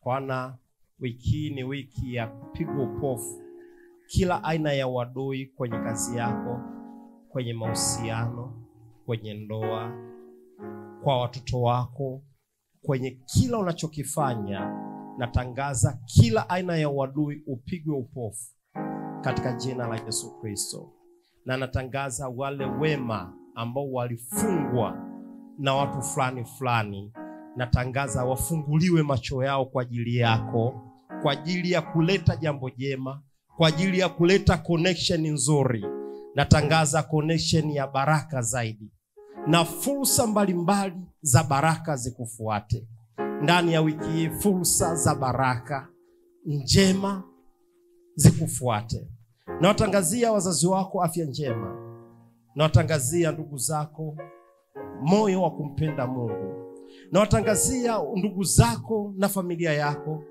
Bwana, wiki ni wiki ya kupigwa upofu kila aina ya wadui kwenye kazi yako, kwenye mahusiano, kwenye ndoa, kwa watoto wako, kwenye kila unachokifanya. Natangaza kila aina ya wadui upigwe upofu katika jina la Yesu Kristo. Na natangaza wale wema ambao walifungwa na watu fulani, natangaza wafunguliwe macho yao kwa ajili yako, kwa ajili ya kuleta jambo jema, kwa ajili ya kuleta connection nzuri. Natangaza connection ya baraka zaidi, na fursa mbalimbali za baraka zikufuate ndani ya wiki hii. Fursa za baraka njema zikufuate. Na watangazia wazazi wako afya njema, na watangazia ndugu zako moyo wa kumpenda Mungu, na watangazia ndugu zako na familia yako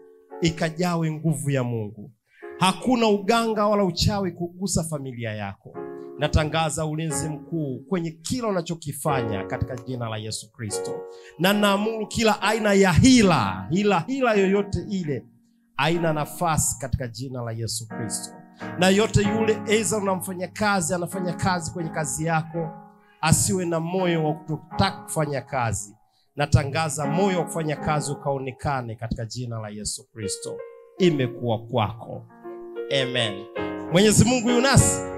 ikajawe nguvu ya Mungu. Hakuna uganga wala uchawi kugusa familia yako. Natangaza ulinzi mkuu kwenye kila unachokifanya katika jina la Yesu Kristo. Na naamuru kila aina ya hila yoyote ile haina nafasi katika jina la Yesu Kristo. Na yote yule eza unamfanya kazi, anafanya kazi kwenye kazi yako, asiwe na moyo wa kutotaka kufanya kazi. Natangaza moyo wa kufanya kazi ukaonekane katika jina la Yesu Kristo. Imekuwa kwako. Amen. Mwenyezi Mungu yu nasi.